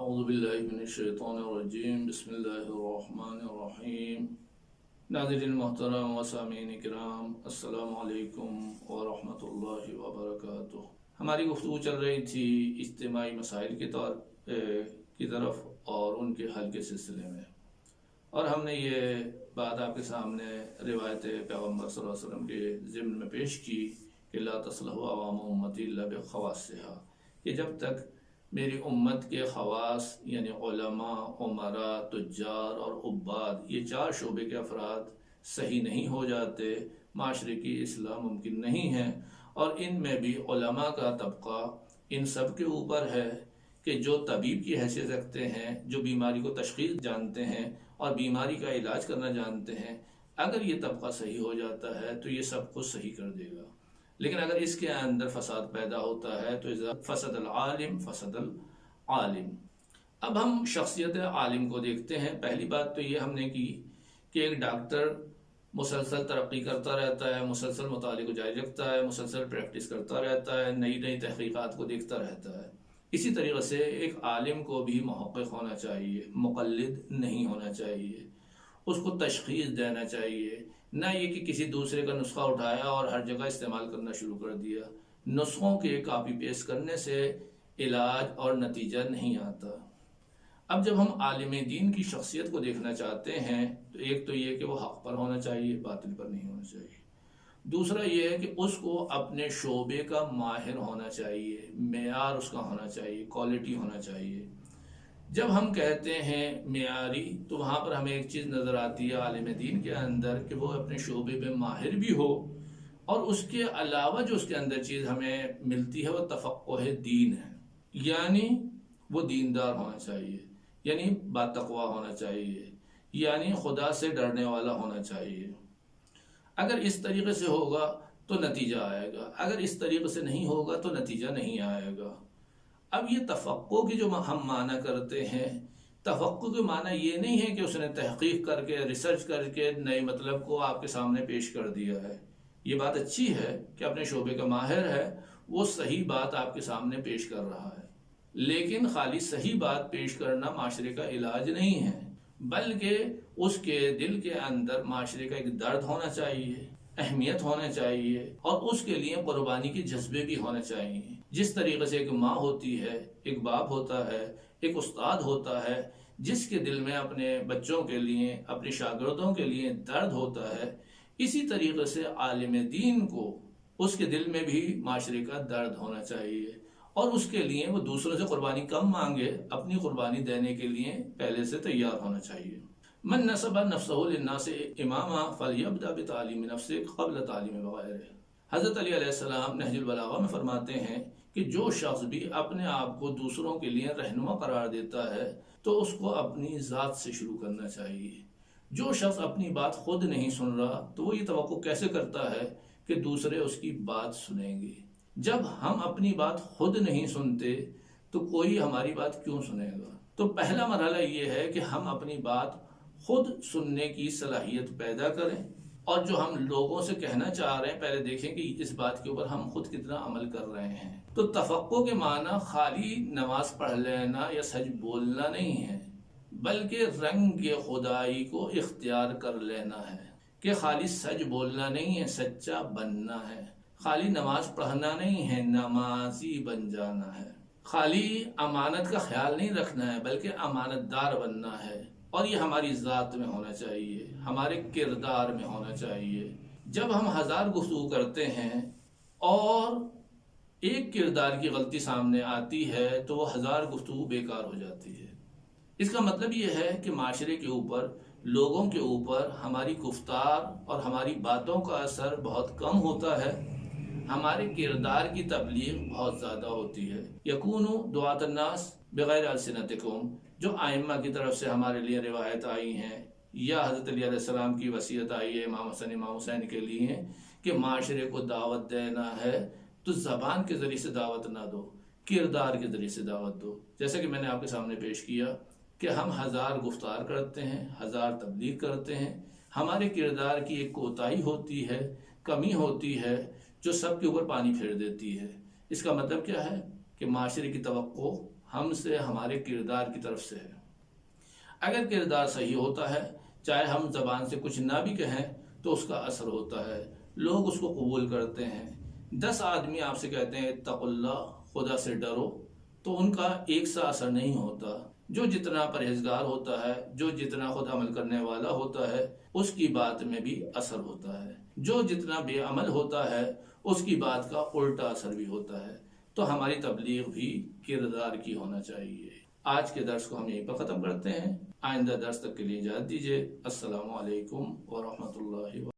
اعوذ باللہ من الشیطان الرجیم بسم اللہ الرحمن الرحیم۔ ناظرین محترم و سامعین کرام، السلام علیکم ورحمۃ اللہ وبرکاتہ۔ ہماری گفتگو چل رہی تھی اجتماعی مسائل کی طرف اور ان کے حل کے سلسلے میں، اور ہم نے یہ بات آپ کے سامنے روایت پیغمبر صلی اللہ علیہ وسلم کے ضمن میں پیش کی کہ لا تصلح عوام امتی الا بخواصها، کہ جب تک میری امت کے خواص یعنی علماء، عمراء، تجار اور عباد، یہ چار شعبے کے افراد صحیح نہیں ہو جاتے، معاشرے کی اصلاح ممکن نہیں ہے۔ اور ان میں بھی علماء کا طبقہ ان سب کے اوپر ہے کہ جو طبیب کی حیثیت رکھتے ہیں، جو بیماری کو تشخیص جانتے ہیں اور بیماری کا علاج کرنا جانتے ہیں، اگر یہ طبقہ صحیح ہو جاتا ہے تو یہ سب کچھ صحیح کر دے گا۔ لیکن اگر اس کے اندر فساد پیدا ہوتا ہے تو اذا فسد العالم فسد العالم۔ اب ہم شخصیت عالم کو دیکھتے ہیں۔ پہلی بات تو یہ ہم نے کی کہ ایک ڈاکٹر مسلسل ترقی کرتا رہتا ہے، مسلسل مطالعے کو جاری رکھتا ہے، مسلسل پریکٹس کرتا رہتا ہے، نئی نئی تحقیقات کو دیکھتا رہتا ہے۔ اسی طریقے سے ایک عالم کو بھی محقق ہونا چاہیے، مقلد نہیں ہونا چاہیے، اس کو تشخیص دینا چاہیے، نہ یہ کہ کسی دوسرے کا نسخہ اٹھایا اور ہر جگہ استعمال کرنا شروع کر دیا۔ نسخوں کے کاپی پیسٹ کرنے سے علاج اور نتیجہ نہیں آتا۔ اب جب ہم عالم دین کی شخصیت کو دیکھنا چاہتے ہیں تو ایک تو یہ کہ وہ حق پر ہونا چاہیے، باطل پر نہیں ہونا چاہیے۔ دوسرا یہ ہے کہ اس کو اپنے شعبے کا ماہر ہونا چاہیے، معیار اس کا ہونا چاہیے، کوالٹی ہونا چاہیے۔ جب ہم کہتے ہیں معیاری تو وہاں پر ہمیں ایک چیز نظر آتی ہے عالم دین کے اندر کہ وہ اپنے شعبے میں ماہر بھی ہو، اور اس کے علاوہ جو اس کے اندر چیز ہمیں ملتی ہے وہ تفقہ دین ہے، یعنی وہ دیندار ہونا چاہیے، یعنی باتقوا ہونا چاہیے، یعنی خدا سے ڈرنے والا ہونا چاہیے۔ اگر اس طریقے سے ہوگا تو نتیجہ آئے گا، اگر اس طریقے سے نہیں ہوگا تو نتیجہ نہیں آئے گا۔ اب یہ تفقہ کی جو ہم معنی کرتے ہیں، تفقہ کے معنی یہ نہیں ہے کہ اس نے تحقیق کر کے، ریسرچ کر کے نئے مطلب کو آپ کے سامنے پیش کر دیا ہے۔ یہ بات اچھی ہے کہ اپنے شعبے کا ماہر ہے، وہ صحیح بات آپ کے سامنے پیش کر رہا ہے، لیکن خالی صحیح بات پیش کرنا معاشرے کا علاج نہیں ہے، بلکہ اس کے دل کے اندر معاشرے کا ایک درد ہونا چاہیے، اہمیت ہونا چاہیے، اور اس کے لیے قربانی کے جذبے بھی ہونے چاہیے۔ جس طریقے سے ایک ماں ہوتی ہے، ایک باپ ہوتا ہے، ایک استاد ہوتا ہے، جس کے دل میں اپنے بچوں کے لیے، اپنے شاگردوں کے لیے درد ہوتا ہے، اسی طریقے سے عالم دین کو اس کے دل میں بھی معاشرے کا درد ہونا چاہیے، اور اس کے لیے وہ دوسروں سے قربانی کم مانگے، اپنی قربانی دینے کے لیے پہلے سے تیار ہونا چاہیے۔ من نسب نفسه للناس اماما فلیبدأ بتعلیم نفسه قبل تعلیم غیرہ۔ حضرت علی علیہ السلام نہج البلاغہ میں فرماتے ہیں کہ جو شخص بھی اپنے آپ کو دوسروں کے لیے رہنما قرار دیتا ہے تو اس کو اپنی ذات سے شروع کرنا چاہیے۔ جو شخص اپنی بات خود نہیں سن رہا تو وہ یہ توقع کیسے کرتا ہے کہ دوسرے اس کی بات سنیں گے؟ جب ہم اپنی بات خود نہیں سنتے تو کوئی ہماری بات کیوں سنے گا؟ تو پہلا مرحلہ یہ ہے کہ ہم اپنی بات خود سننے کی صلاحیت پیدا کریں، اور جو ہم لوگوں سے کہنا چاہ رہے ہیں پہلے دیکھیں کہ اس بات کے اوپر ہم خود کتنا عمل کر رہے ہیں۔ تو تفقہ کے معنی خالی نماز پڑھ لینا یا سچ بولنا نہیں ہے، بلکہ رنگ خدائی کو اختیار کر لینا ہے، کہ خالی سچ بولنا نہیں ہے، سچا بننا ہے، خالی نماز پڑھنا نہیں ہے، نمازی بن جانا ہے، خالی امانت کا خیال نہیں رکھنا ہے بلکہ امانت دار بننا ہے، اور یہ ہماری ذات میں ہونا چاہیے، ہمارے کردار میں ہونا چاہیے۔ جب ہم 1000 گفتگو کرتے ہیں اور ایک کردار کی غلطی سامنے آتی ہے تو وہ 1000 گفتگو بیکار ہو جاتی ہے۔ اس کا مطلب یہ ہے کہ معاشرے کے اوپر، لوگوں کے اوپر ہماری گفتار اور ہماری باتوں کا اثر بہت کم ہوتا ہے، ہمارے کردار کی تبلیغ بہت زیادہ ہوتی ہے۔ یکونوا دعاة الناس بغیر السنتکم، جو ائمہ کی طرف سے ہمارے لیے روایت آئی ہیں، یا حضرت علی علیہ السلام کی وصیت آئی ہے امام حسن امام حسین کے لیے کہ معاشرے کو دعوت دینا ہے تو زبان کے ذریعے سے دعوت نہ دو، کردار کے ذریعے سے دعوت دو۔ جیسے کہ میں نے آپ کے سامنے پیش کیا کہ ہم 1000 گفتار کرتے ہیں، 1000 تبلیغ کرتے ہیں، ہمارے کردار کی ایک کوتاہی ہوتی ہے، کمی ہوتی ہے جو سب کے اوپر پانی پھیر دیتی ہے۔ اس کا مطلب کیا ہے کہ معاشرے کی توقع ہم سے ہمارے کردار کی طرف سے ہے۔ اگر کردار صحیح ہوتا ہے، چاہے ہم زبان سے کچھ نہ بھی کہیں تو اس کا اثر ہوتا ہے، لوگ اس کو قبول کرتے ہیں۔ 10 آدمی آپ سے کہتے ہیں اتقوا اللہ، خدا سے ڈرو، تو ان کا ایک سا اثر نہیں ہوتا۔ جو جتنا پرہیزگار ہوتا ہے، جو جتنا خود عمل کرنے والا ہوتا ہے، اس کی بات میں بھی اثر ہوتا ہے۔ جو جتنا بے عمل ہوتا ہے، اس کی بات کا الٹا اثر بھی ہوتا ہے۔ تو ہماری تبلیغ بھی کردار کی ہونا چاہیے۔ آج کے درس کو ہم یہیں پر ختم کرتے ہیں، آئندہ درس تک کے لیے اجازت دیجیے۔ السلام علیکم ورحمۃ اللہ وبرکاتہ۔